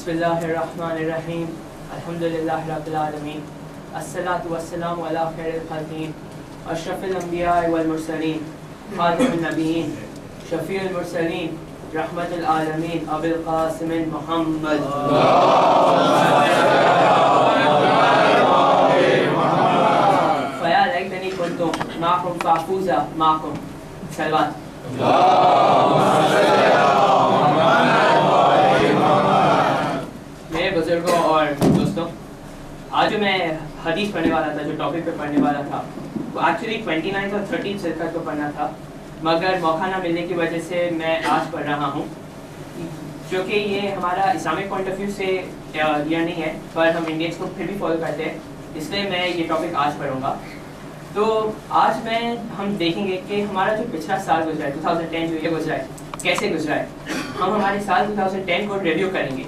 بسم اللہ الرحمن الرحیم الحمد للہ رب العالمین الصلاۃ والسلام علی خیر الخلقین اشرف الانبیاء والمرسلین خاتم النبیین شفیع المرسلین رحمت العالمین ابو القاسم محمد. فیا لیتنی کنت معکم فافوز معکم. صلوات. میرے بزرگوں اور دوستوں، آج جو میں حدیث پڑھنے والا تھا، جو ٹاپک پہ پڑھنے والا تھا، وہ ایکچولی 29 اور 30 ذوالقعدہ کو پڑھنا تھا، مگر موقع نہ ملنے کی وجہ سے میں آج پڑھ رہا ہوں. جو کہ یہ ہمارا اسلامک پوائنٹ آف ویو سے یہ نہیں ہے، پر ہم انڈینس کو پھر بھی فالو کرتے ہیں، اس لیے میں یہ ٹاپک آج پڑھوں گا. تو آج ہم دیکھیں گے کہ ہمارا جو پچھلا سال گزرا ہے 2010 جو یہ گزرا ہے کیسے گزرا ہے. ہم ہمارے سال 2010 کو ریویو کریں گے،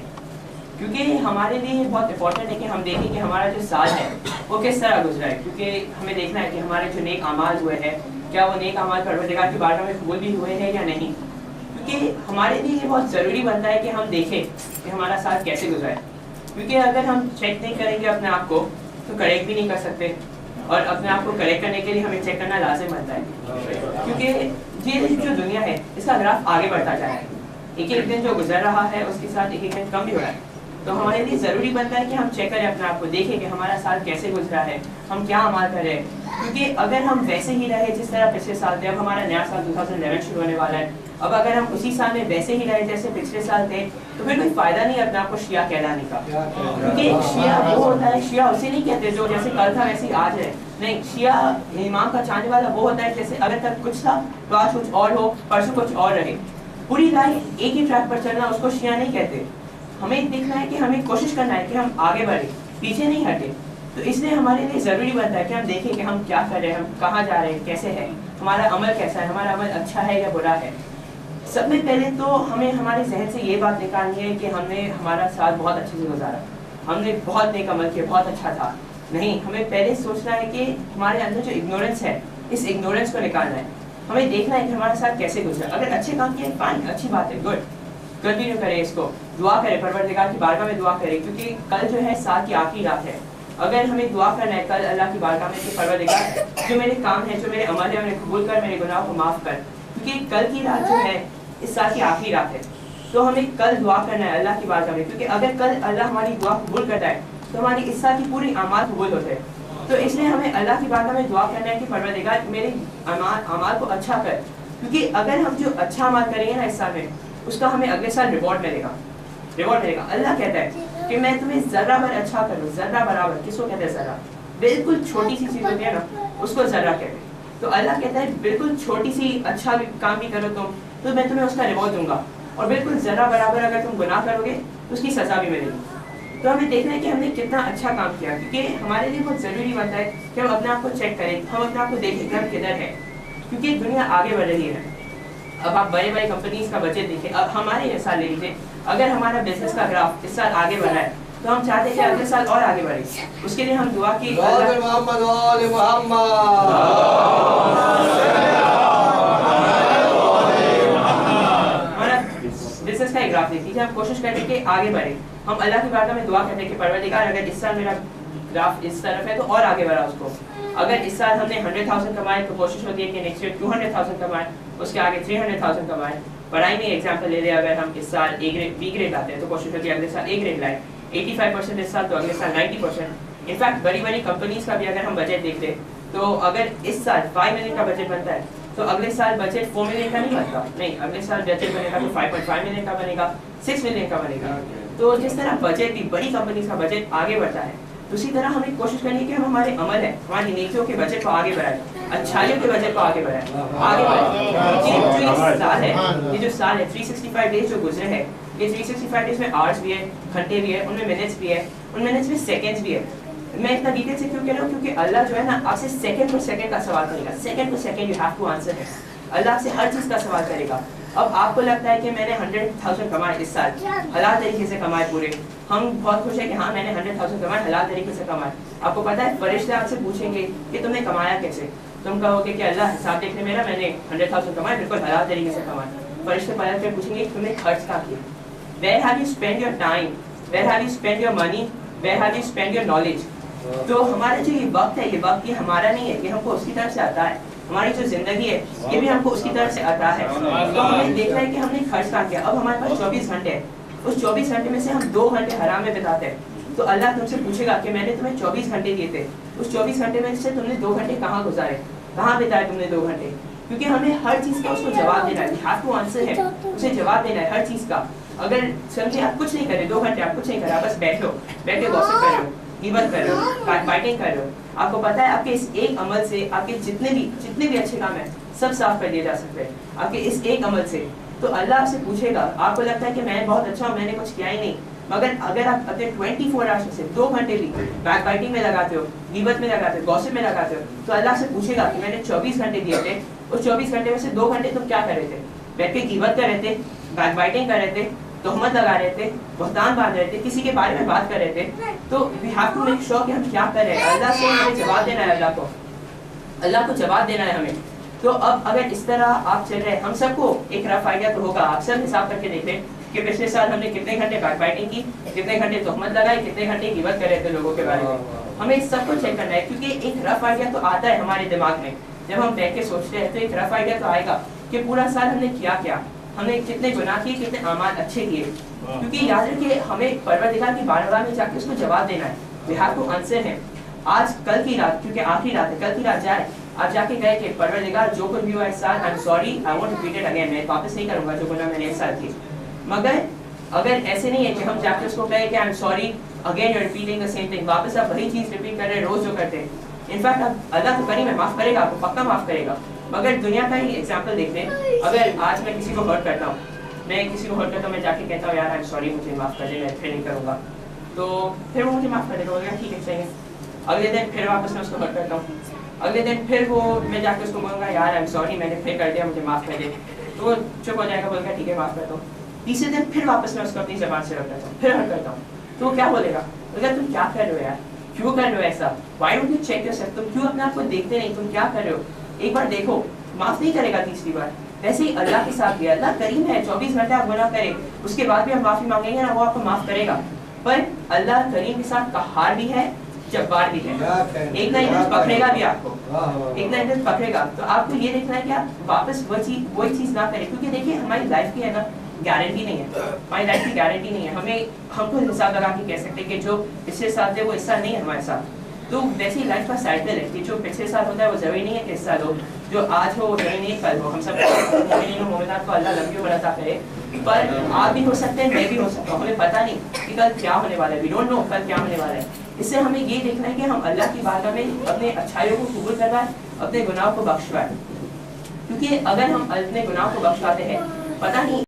کیونکہ ہمارے لیے یہ بہت امپورٹنٹ ہے کہ ہم دیکھیں کہ ہمارا جو سال ہے وہ کس طرح گزرا ہے. کیونکہ ہمیں دیکھنا ہے کہ ہمارے جو نیک اعمال ہوئے ہیں، کیا وہ نیک اعمال پروردگار کی بارگاہ میں قبول بھی ہوئے ہیں یا نہیں. کیونکہ ہمارے لیے یہ بہت ضروری بنتا ہے کہ ہم دیکھیں کہ ہمارا سال کیسے گزرا ہے. کیونکہ اگر ہم چیک نہیں کریں گے اپنے آپ کو تو کریکٹ بھی نہیں کر سکتے، اور اپنے آپ کو کریکٹ کرنے کے لیے ہمیں چیک کرنا لازم بنتا ہے. کیونکہ یہ جو دنیا ہے اس کا گراف آگے بڑھتا جا رہا ہے، ایک ایک دن جو گزر رہا ہے اس کے ساتھ ایک ایک دن کم بھی ہو رہا ہے. تو ہمارے لیے ضروری بنتا ہے کہ ہم چیک کریں اپنے آپ کو، دیکھیں کہ ہمارا سال کیسے گزرا ہے، ہم کیا عمل کر رہے ہیں. کیونکہ اگر ہم ویسے ہی رہے جس طرح پچھلے سال تھے، اب ہمارا نیا سال 2011 شروع ہونے والا ہے، اب اگر ہم اسی سال میں ویسے ہی رہے جیسے پچھلے سال تھے تو پھر کوئی فائدہ نہیں اپنے آپ کو شیعہ کہلانے کا. کیونکہ شیعہ وہ ہوتا ہے، شیعہ اسے نہیں کہتے جو جیسے کل تھا ویسے ہی آج ہے. نہیں، شیعہ امام کا چاہنے والا وہ ہوتا ہے جیسے اگر تک کچھ تھا تو آج کچھ اور ہو، پرسوں کچھ اور رہے. پوری لائف ایک ہی ٹریک پر چلنا اس کو شیعہ نہیں کہتے. ہمیں دیکھنا ہے کہ ہمیں کوشش کرنا ہے کہ ہم آگے بڑھیں، پیچھے نہیں ہٹے. تو اس لیے ہمارے لیے ضروری بنتا ہے کہ ہم دیکھیں کہ ہم کیا کر رہے ہیں، ہم کہاں جا رہے ہیں، کیسے ہے ہمارا عمل، کیسا ہے ہمارا عمل، اچھا ہے یا برا ہے. سب سے پہلے تو ہمیں ہمارے ذہن سے یہ بات نکالنی ہے کہ ہم نے ہمارا سال بہت اچھے سے گزارا، ہم نے بہت نیک عمل کیا، بہت اچھا تھا. نہیں، ہمیں پہلے سوچنا ہے کہ ہمارے اندر جو اگنورینس ہے اس اگنورینس کو نکالنا ہے. ہمیں دیکھنا ہے کہ ہمارا سال کیسے گزرا. اگر اچھے کام کیے فائن، اچھی بات ہے، گڈ، کنٹینیو کریں اس کو، دعا کریں پروردگار کی بارگاہ میں دعا کریں. کیونکہ کل جو ہے سال کی آخری رات ہے. اگر ہمیں دعا کرنا ہے کل اللہ کی بارگاہ میں کہ پروردگار جو میرے کام ہے، جو میرے عمل ہے، انہیں قبول کر، میرے گناہوں کو معاف کر. کیونکہ کل کی رات جو ہے اس سال کی آخری رات ہے، تو ہمیں کل دعا کرنا ہے اللہ کی بارگاہ میں. کیونکہ اگر کل اللہ ہماری دعا قبول کرتا ہے تو ہماری اس سال کی پوری اعمال قبول ہوتے ہیں. تو اس لیے ہمیں اللہ کی بارگاہ میں دعا کرنا ہے کہ پروردگار میرے اعمال کو اچھا کر. کیونکہ اگر ہم جو اچھا عمل کریں گے نا اس سال میں، اس کا ہمیں اگلے سال ریوارڈ ملے گا. ریوارڈ ملے گا. اللہ کہتا ہے کہ میں تمہیں ذرہ بھر اچھا کروں. ذرہ برابر کس کو کہتے ہیں؟ ذرہ، بالکل چھوٹی سی چیز ہوتی ہے نا اس کو ذرہ کہتے ہیں. تو اللہ کہتا ہے بالکل چھوٹی سی اچھا بھی کام بھی کرو تم تو میں تمہیں اس کا ریوارڈ دوں گا. اور بالکل ذرہ برابر اگر تم گناہ کرو گے تو اس کی سزا بھی ملے گی. تو ہمیں دیکھنا ہے کہ ہم نے کتنا اچھا کام کیا. کیونکہ ہمارے لیے بہت ضروری بنتا ہے کہ ہم اپنے آپ کو چیک کریں، ہم اپنے آپ کو دیکھیں کہ ہم کدھر ہیں. کیونکہ دنیا آگے بڑھ رہی ہے. اب آپ بڑے بڑے کمپنیز کا بجٹ دیکھیں. اب ہمارے مثال لے لیجیے، اگر ہمارا بزنس کا گراف اس سال آگے بڑھا ہے تو ہم چاہتے ہیں کہ اگلے سال اور آگے بڑھے. اس کے لیے ہم دعا کی بزنس کا گراف دیکھ لیجیے. ہم کوشش کریں کہ آگے بڑھے. ہم اللہ کی بارگاہ میں دعا کرتے ہیں کہ پروردگار اگر اس سال میرا گراف اس طرف ہے تو اور آگے بڑھا اس کو. اگر اس سال ہم نے 100,000 کمائے تو کوشش ہوتی ہے کہ نیکسٹ ایئر 200,000 کمائیں، اس کے آگے 300,000 کمائیں. پڑھائی میں ایگزامپل لے لیں، اگر ہم اس سال بی گریڈ لاتے ہیں تو کوشش ہوتی ہے اگلے سال اے گریڈ لائیں. 85% اس سال تو اگلے سال 90%. انفیکٹ بڑی بڑی کمپنیز کا بھی اگر ہم بجٹ دیکھتے تو اگر اس سال 5 ملین کا بجٹ بنتا ہے تو اگلے سال بجٹ 4 ملین کا نہیں بنتا. نہیں، اگلے سال بجٹ بنے گا تو 5.5 ملین کا بنے گا، 6 ملین کا بنے گا. تو جس طرح بجٹ بھی بڑی کمپنیز کا بجٹ آگے بڑھتا ہے، اسی طرح ہمیں کوشش کرنی ہے کہ ہم ہمارے عمل ہے، ہماری نیکیوں کے بجٹ کو آگے بڑھائیں، اچھائیوں کے بجٹ کو آگے بڑھائیں، آگے بڑھائیں. جو یہ سال ہے، یہ جو سال ہے 365 ڈیز جو گزرے ہیں، یہ 365 ڈیز میں آورس بھی ہے، گھنٹے بھی ہے، ان میں منٹس بھی ہے، ان منٹس میں سیکنڈز بھی ہے. میں اتنا ڈیٹیل سے کیوں کہہ رہا ہوں؟ کیونکہ اللہ جو ہے نا آپ سے سیکنڈ پر سیکنڈ کا سوال کرے گا. سیکنڈ پر second you have to answer ہے. اللہ سے ہر چیز کا سوال کرے گا. اب آپ کو لگتا ہے کہ میں نے 100,000 کمائے اس سال، حلال طریقے سے کمائے پورے. ہم بہت خوش ہیں کہ ہاں میں نے 100,000 کمائے، حلال طریقے سے کمائے. آپ کو پتا ہے فرشتے آپ سے پوچھیں گے کہ تم نے کمایا کیسے. تم کہو گے کہ اللہ حساب دیکھنے میرا، میں نے 100,000 کمائے، بالکل حلال طریقے سے کمائے. فرشتے پلٹ کر پوچھیں گے تم نے خرچ کیا کیا. Where have you spent your time? where have you spent your money, where have you spent your knowledge. تو ہمارا جو یہ وقت ہے یہ ہمارا نہیں ہے, یہ ہم کو اس کی طرف سے آتا ہے. ہماری جو زندگی ہے یہ بھی ہم کو اس کی طرف سے آتا ہے. تو ہمیں دیکھنا ہے کہ ہم نے خرچ کہاں کیا. اب ہمارے پاس 24 گھنٹے ہیں, اس 24 گھنٹے میں سے ہم 2 گھنٹے حرام میں بتاتے ہیں. تو اللہ تم سے پوچھے گا کہ میں نے تمہیں 24 گھنٹے دیے تھے, اس 24 گھنٹے میں سے تم نے 2 گھنٹے کہاں گزارے, کہاں بتائے تم نے 2 گھنٹے. کیونکہ ہمیں ہر چیز کا اس کو جواب دینا ہے. ہاتھ کو آنسر ہے, اسے جواب دینا ہے ہر چیز کا. اگر سمجھے آپ کچھ نہیں کرے 2 گھنٹے آپ کچھ نہیں کرے, آپ بس بیٹھ کے گوسپ کر رہے ہو, غیبت کر رہے ہو, بیک بائٹنگ کر رہے ہو, آپ کو پتا ہے آپ کے اس ایک عمل سے آپ کے جتنے بھی اچھے کام ہیں سب صاف کر دیے جا سکتے ہیں آپ کے اس ایک عمل سے. تو اللہ آپ سے پوچھے گا. آپ کو لگتا ہے کہ میں بہت اچھا ہوں, میں نے کچھ کیا ہی نہیں, مگر اگر آپ اپنے 24 آورس میں سے 2 گھنٹے بھی بیک بائٹنگ میں لگاتے ہو, غیبت میں لگاتے ہو, گوسپ میں لگاتے ہو, تو اللہ سے پوچھے گا کہ میں نے 24 گھنٹے دیے تھے, اس 24 گھنٹے میں سے 2 گھنٹے تم کیا کر رہے تھے, بیٹھ کے غیبت کر رہے تھے, بیک بائٹنگ کر رہے تھے, تہمت لگا رہے تھے, بہتان باندھ رہے تھے, کسی کے بارے میں بات کر رہے تھے. تو we have to make sure کہ ہم کیا کر رہے ہیں. اللہ سے ہمیں جواب دینا ہے, اللہ کو جواب دینا ہے ہمیں. تو اب اگر اس طرح آپ چل رہے ہیں, ہم سب کو ایک رف آئیڈیا تو ہوگا. آپ سب حساب کر کے دیکھیں کہ پچھلے سال ہم نے کتنے گھنٹے بیک بائٹنگ کی, کتنے گھنٹے تہمت لگائی, کتنے گھنٹے غیبت کر رہے تھے لوگوں کے بارے میں. ہمیں اس سب کو چیک کرنا ہے, کیونکہ ایک رف آئیڈیا تو آتا ہے ہمارے دماغ میں. جب ہم بیٹھ کے سوچتے ہیں تو ایک رف آئیڈیا تو آئے گا کہ پورا سال ہم نے کیا, ہم نے کتنے گناہ کیے, کتنے اعمال اچھے کیے. کیونکہ یاد رکھیے ہمیں پروردگار کی بارگاہ میں جا کے اس کو جواب دینا ہے. وی ہیو ٹو آنسر ہم. آج کل کی رات, کیونکہ آخری رات ہے, کل کی رات جائے آپ جا کے گئے کہ پروردگار جو کچھ بھی ہوا اس سال, آئی am sorry, I want repeat it again, میں واپس نہیں کروں گا جو گناہ میں نے اس سال کیے. مگر اگر ایسے نہیں ہے کہ ہم جا کے اس کو کہیں کہ I am sorry again you are repeating the same thing, واپس آپ وہی چیز ریپیٹ کر رہے ہیں روز جو کرتے ہیں. انفیکٹ اب اللہ تو کریم ہے, معاف کرے گا, آپ کو پکا معاف کرے گا. مگر دنیا کا ہی ایگزامپل دیکھ لیں. اگر آج میں کسی کو ہرٹ کرتا ہوں, میں جا کے کہتا ہوں یار آئی ایم سوری, مجھے معاف کر دیں, میں پھر نہیں کروں گا, تو پھر وہ مجھے معاف کر دے گا, ٹھیک ہے چاہیے. اگلے دن پھر واپس میں اس کو ہرٹ کرتا ہوں, اگلے دن پھر وہ میں جا کے اس کو بولوں گا یار آئی ایم سوری, میں نے پھر کر دیا, مجھے معاف کر دے, تو وہ چپ ہو جائے گا, بول گا ٹھیک ہے معاف کرتا ہوں. تیسرے دن پھر واپس میں اس کو اپنی زبان سے رکھ لیتا ہوں, پھر ہرٹ کرتا ہوں, تو وہ کیا بولے گا, بولے گا تم کیا کر رہے ہو یار, کیوں کر رہے ہو ایسا, why don't you check yourself, تم کیوں اپنے آپ کو دیکھتے نہیں, تم کیا کر رہے ہو, ایک بار دیکھو. معاف نہیں کرے گا تیسری بار. ویسے ہی اللہ کے ساتھ بھی, اللہ کریم ہے, 24 گھنٹے آپ گناہ کریں, اس کے بعد بھی ہم معافی مانگیں گے نا, وہ آپ کو معاف کرے گا. پر اللہ کریم کے ساتھ قہار بھی ہے, جبار بھی ہے, ایک نہ ایک دن پکڑے گا بھی آپ کو, ایک نہ ایک دن پکڑے گا. تو آپ کو یہ دیکھنا ہے کہ آپ واپس وہی چیز نہ کریں, کیونکہ دیکھیے ہماری لائف کی ہے نا گارنٹی نہیں ہے, ہماری لائف کی گارنٹی نہیں ہے. ہم کو حساب لگا کے کہہ سکتے کہ جو پچھلے سال تھے وہ اس سال نہیں ہے ہمارے ساتھ. تو ویسے ہی لائف کا سائیکل ہے کہ جو پچھلے سال ہوتا ہے وہ ضروری نہیں ہے کہ اس سال ہو, جو آج ہو وہ ضروری نہیں ہے کل ہو. ہم سب مومنات کو اللہ لمبی عمر عطا کرے, پر آپ بھی ہو سکتے ہیں, میں بھی ہو سکتا ہوں, ہمیں پتہ نہیں کہ کل کیا ہونے والا ہے, وی ڈونٹ نو کل کیا ہونے والا ہے. اس سے ہمیں یہ دیکھنا ہے کہ ہم اللہ کی بارگاہ میں اپنے اچھائیوں کو قبول کروائیں, اپنے گناہ کو بخشوائیں. کیونکہ اگر ہم اپنے گناہ کو بخشواتے ہیں, پتہ نہیں